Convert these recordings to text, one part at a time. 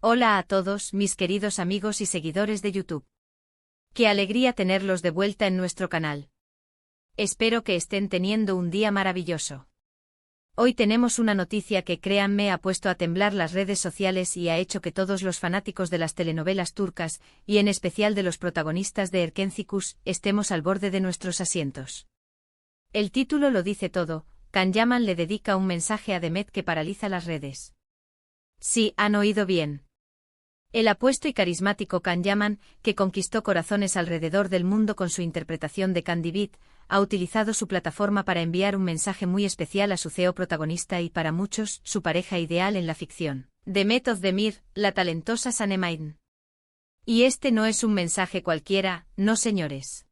Hola a todos, mis queridos amigos y seguidores de YouTube. Qué alegría tenerlos de vuelta en nuestro canal. Espero que estén teniendo un día maravilloso. Hoy tenemos una noticia que, créanme, ha puesto a temblar las redes sociales y ha hecho que todos los fanáticos de las telenovelas turcas, y en especial de los protagonistas de Erkencikus, estemos al borde de nuestros asientos. El título lo dice todo: Can Yaman le dedica un mensaje a Demet que paraliza las redes. Sí, han oído bien. El apuesto y carismático Can Yaman, que conquistó corazones alrededor del mundo con su interpretación de Candy Beat, ha utilizado su plataforma para enviar un mensaje muy especial a su CEO protagonista y, para muchos, su pareja ideal en la ficción, Demet Özdemir, la talentosa Sanem. Y este no es un mensaje cualquiera, no señores.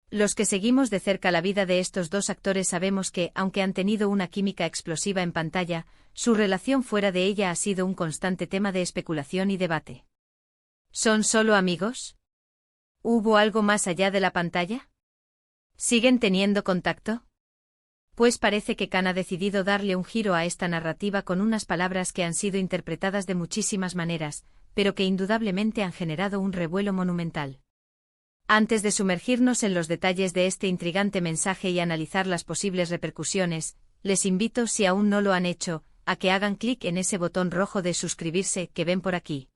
Los que seguimos de cerca la vida de estos dos actores sabemos que, aunque han tenido una química explosiva en pantalla, su relación fuera de ella ha sido un constante tema de especulación y debate. ¿Son solo amigos? ¿Hubo algo más allá de la pantalla? ¿Siguen teniendo contacto? Pues parece que Can ha decidido darle un giro a esta narrativa con unas palabras que han sido interpretadas de muchísimas maneras, pero que indudablemente han generado un revuelo monumental. Antes de sumergirnos en los detalles de este intrigante mensaje y analizar las posibles repercusiones, les invito, si aún no lo han hecho, a que hagan clic en ese botón rojo de suscribirse que ven por aquí.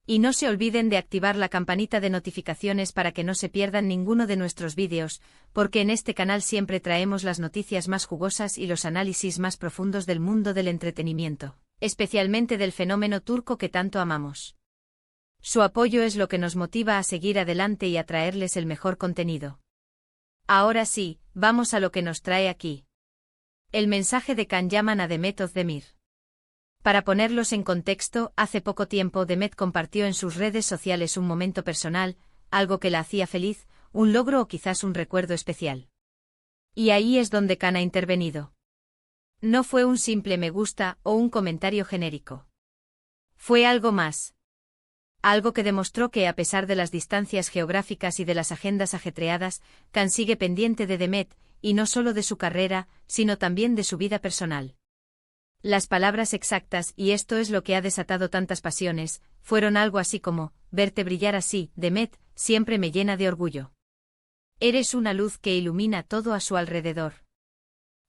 Y no se olviden de activar la campanita de notificaciones para que no se pierdan ninguno de nuestros vídeos, porque en este canal siempre traemos las noticias más jugosas y los análisis más profundos del mundo del entretenimiento, especialmente del fenómeno turco que tanto amamos. Su apoyo es lo que nos motiva a seguir adelante y a traerles el mejor contenido. Ahora sí, vamos a lo que nos trae aquí. El mensaje de Can Yaman a Demet Özdemir. Para ponerlos en contexto, hace poco tiempo Demet compartió en sus redes sociales un momento personal, algo que la hacía feliz, un logro o quizás un recuerdo especial. Y ahí es donde Can ha intervenido. No fue un simple me gusta o un comentario genérico. Fue algo más. Algo que demostró que, a pesar de las distancias geográficas y de las agendas ajetreadas, Can sigue pendiente de Demet, y no solo de su carrera, sino también de su vida personal. Las palabras exactas, y esto es lo que ha desatado tantas pasiones, fueron algo así como: verte brillar así, Demet, siempre me llena de orgullo. Eres una luz que ilumina todo a su alrededor.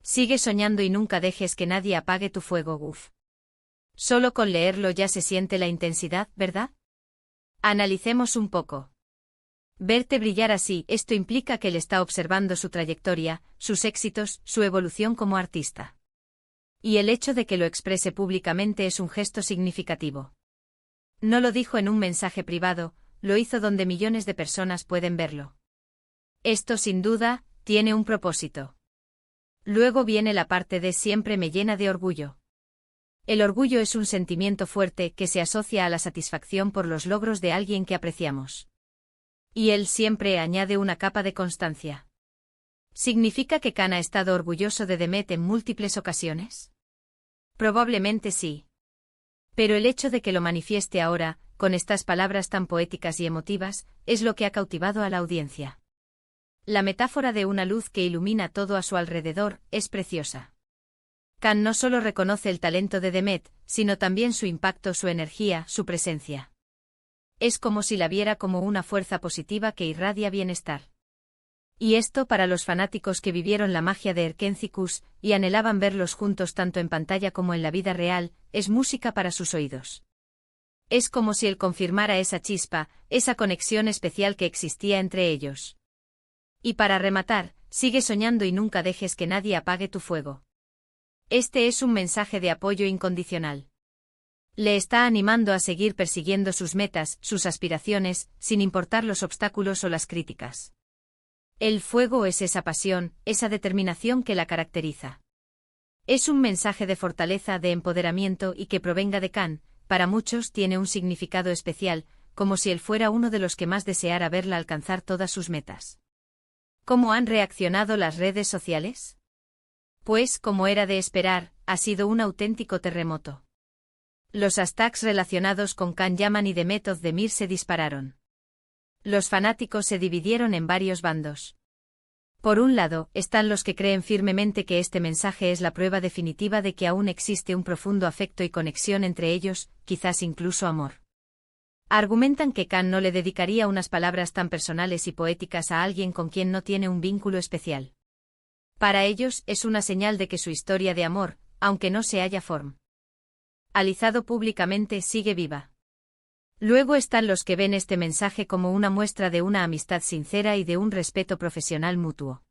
Sigue soñando y nunca dejes que nadie apague tu fuego, uff. Solo con leerlo ya se siente la intensidad, ¿verdad? Analicemos un poco. Verte brillar así, esto implica que él está observando su trayectoria, sus éxitos, su evolución como artista. Y el hecho de que lo exprese públicamente es un gesto significativo. No lo dijo en un mensaje privado, lo hizo donde millones de personas pueden verlo. Esto, sin duda, tiene un propósito. Luego viene la parte de siempre me llena de orgullo. El orgullo es un sentimiento fuerte que se asocia a la satisfacción por los logros de alguien que apreciamos. Y él siempre añade una capa de constancia. ¿Significa que Can ha estado orgulloso de Demet en múltiples ocasiones? Probablemente sí. Pero el hecho de que lo manifieste ahora, con estas palabras tan poéticas y emotivas, es lo que ha cautivado a la audiencia. La metáfora de una luz que ilumina todo a su alrededor es preciosa. Can no solo reconoce el talento de Demet, sino también su impacto, su energía, su presencia. Es como si la viera como una fuerza positiva que irradia bienestar. Y esto, para los fanáticos que vivieron la magia de Erkencikus y anhelaban verlos juntos tanto en pantalla como en la vida real, es música para sus oídos. Es como si él confirmara esa chispa, esa conexión especial que existía entre ellos. Y para rematar, sigue soñando y nunca dejes que nadie apague tu fuego. Este es un mensaje de apoyo incondicional. Le está animando a seguir persiguiendo sus metas, sus aspiraciones, sin importar los obstáculos o las críticas. El fuego es esa pasión, esa determinación que la caracteriza. Es un mensaje de fortaleza, de empoderamiento, y que provenga de Can, para muchos tiene un significado especial, como si él fuera uno de los que más deseara verla alcanzar todas sus metas. ¿Cómo han reaccionado las redes sociales? Pues, como era de esperar, ha sido un auténtico terremoto. Los hashtags relacionados con Can Yaman y Demet Özdemir se dispararon. Los fanáticos se dividieron en varios bandos. Por un lado, están los que creen firmemente que este mensaje es la prueba definitiva de que aún existe un profundo afecto y conexión entre ellos, quizás incluso amor. Argumentan que Khan no le dedicaría unas palabras tan personales y poéticas a alguien con quien no tiene un vínculo especial. Para ellos, es una señal de que su historia de amor, aunque no se haya formalizado públicamente, sigue viva. Luego están los que ven este mensaje como una muestra de una amistad sincera y de un respeto profesional mutuo.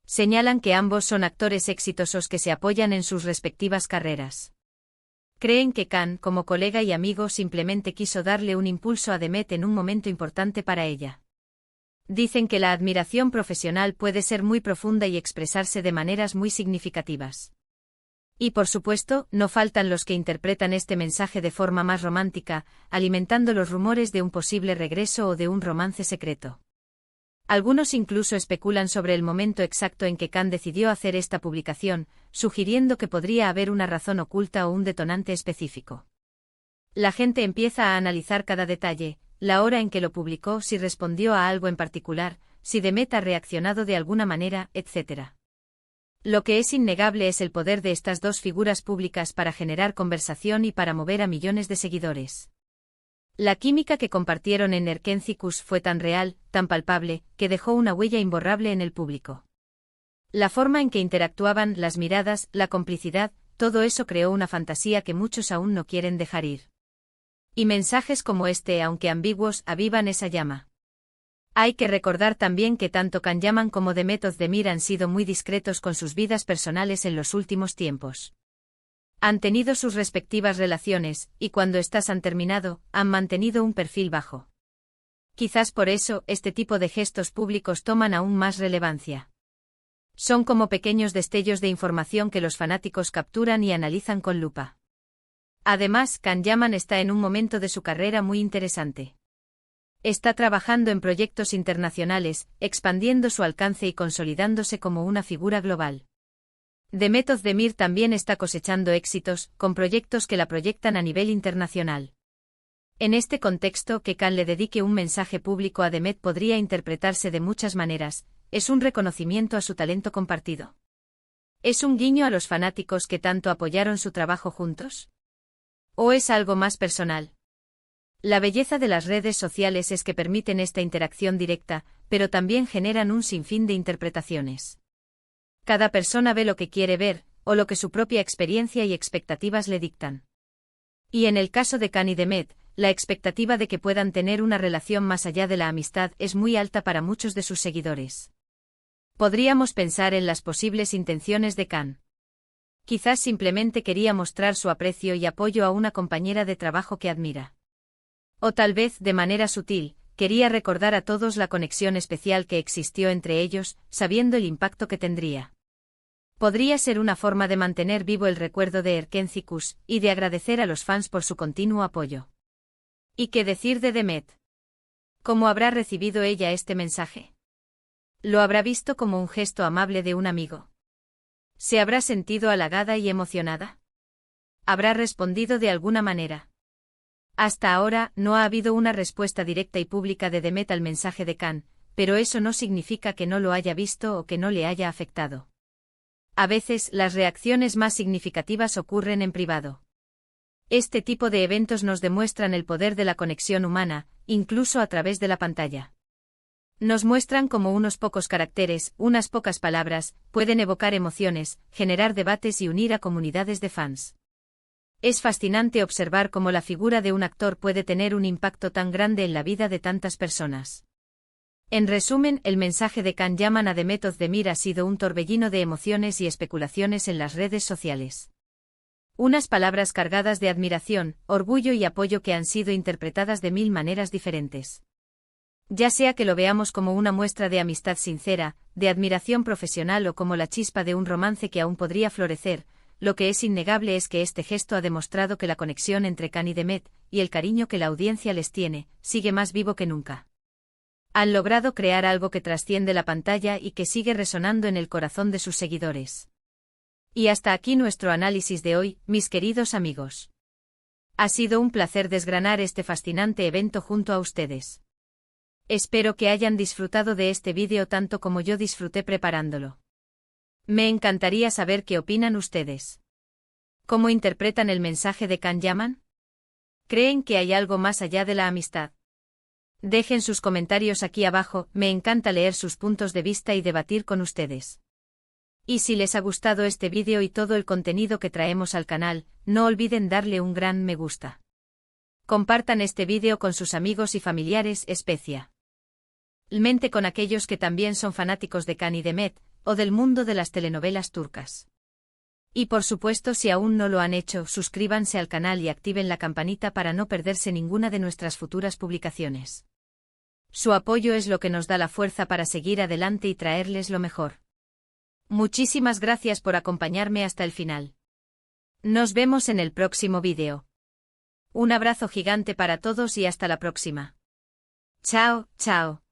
Señalan que ambos son actores exitosos que se apoyan en sus respectivas carreras. Creen que Khan, como colega y amigo, simplemente quiso darle un impulso a Demet en un momento importante para ella. Dicen que la admiración profesional puede ser muy profunda y expresarse de maneras muy significativas. Y por supuesto, no faltan los que interpretan este mensaje de forma más romántica, alimentando los rumores de un posible regreso o de un romance secreto. Algunos incluso especulan sobre el momento exacto en que Khan decidió hacer esta publicación, sugiriendo que podría haber una razón oculta o un detonante específico. La gente empieza a analizar cada detalle, la hora en que lo publicó, si respondió a algo en particular, si Demet ha reaccionado de alguna manera, etc. Lo que es innegable es el poder de estas dos figuras públicas para generar conversación y para mover a millones de seguidores. La química que compartieron en Erkenci-Kuş fue tan real, tan palpable, que dejó una huella imborrable en el público. La forma en que interactuaban, las miradas, la complicidad, todo eso creó una fantasía que muchos aún no quieren dejar ir. Y mensajes como este, aunque ambiguos, avivan esa llama. Hay que recordar también que tanto Can Yaman como Demet Özdemir han sido muy discretos con sus vidas personales en los últimos tiempos. Han tenido sus respectivas relaciones, y cuando éstas han terminado, han mantenido un perfil bajo. Quizás por eso, este tipo de gestos públicos toman aún más relevancia. Son como pequeños destellos de información que los fanáticos capturan y analizan con lupa. Además, Can Yaman está en un momento de su carrera muy interesante. Está trabajando en proyectos internacionales, expandiendo su alcance y consolidándose como una figura global. Demet Özdemir también está cosechando éxitos, con proyectos que la proyectan a nivel internacional. En este contexto, que Khan le dedique un mensaje público a Demet podría interpretarse de muchas maneras. ¿Es un reconocimiento a su talento compartido? ¿Es un guiño a los fanáticos que tanto apoyaron su trabajo juntos? ¿O es algo más personal? La belleza de las redes sociales es que permiten esta interacción directa, pero también generan un sinfín de interpretaciones. Cada persona ve lo que quiere ver, o lo que su propia experiencia y expectativas le dictan. Y en el caso de Khan y Demet, la expectativa de que puedan tener una relación más allá de la amistad es muy alta para muchos de sus seguidores. Podríamos pensar en las posibles intenciones de Khan. Quizás simplemente quería mostrar su aprecio y apoyo a una compañera de trabajo que admira. O tal vez, de manera sutil, quería recordar a todos la conexión especial que existió entre ellos, sabiendo el impacto que tendría. Podría ser una forma de mantener vivo el recuerdo de Erkenci-Kuş, y de agradecer a los fans por su continuo apoyo. ¿Y qué decir de Demet? ¿Cómo habrá recibido ella este mensaje? ¿Lo habrá visto como un gesto amable de un amigo? ¿Se habrá sentido halagada y emocionada? ¿Habrá respondido de alguna manera? Hasta ahora, no ha habido una respuesta directa y pública de Demet al mensaje de Khan, pero eso no significa que no lo haya visto o que no le haya afectado. A veces, las reacciones más significativas ocurren en privado. Este tipo de eventos nos demuestran el poder de la conexión humana, incluso a través de la pantalla. Nos muestran cómo unos pocos caracteres, unas pocas palabras, pueden evocar emociones, generar debates y unir a comunidades de fans. Es fascinante observar cómo la figura de un actor puede tener un impacto tan grande en la vida de tantas personas. En resumen, el mensaje de Can Yaman a Demet Özdemir ha sido un torbellino de emociones y especulaciones en las redes sociales. Unas palabras cargadas de admiración, orgullo y apoyo que han sido interpretadas de mil maneras diferentes. Ya sea que lo veamos como una muestra de amistad sincera, de admiración profesional o como la chispa de un romance que aún podría florecer, lo que es innegable es que este gesto ha demostrado que la conexión entre Khan y Demet, y el cariño que la audiencia les tiene, sigue más vivo que nunca. Han logrado crear algo que trasciende la pantalla y que sigue resonando en el corazón de sus seguidores. Y hasta aquí nuestro análisis de hoy, mis queridos amigos. Ha sido un placer desgranar este fascinante evento junto a ustedes. Espero que hayan disfrutado de este vídeo tanto como yo disfruté preparándolo. Me encantaría saber qué opinan ustedes. ¿Cómo interpretan el mensaje de Can Yaman? ¿Creen que hay algo más allá de la amistad? Dejen sus comentarios aquí abajo, me encanta leer sus puntos de vista y debatir con ustedes. Y si les ha gustado este vídeo y todo el contenido que traemos al canal, no olviden darle un gran me gusta. Compartan este vídeo con sus amigos y familiares, especialmente con aquellos que también son fanáticos de Can y Demet, o del mundo de las telenovelas turcas. Y por supuesto, si aún no lo han hecho, suscríbanse al canal y activen la campanita para no perderse ninguna de nuestras futuras publicaciones. Su apoyo es lo que nos da la fuerza para seguir adelante y traerles lo mejor. Muchísimas gracias por acompañarme hasta el final. Nos vemos en el próximo vídeo. Un abrazo gigante para todos y hasta la próxima. Chao, chao.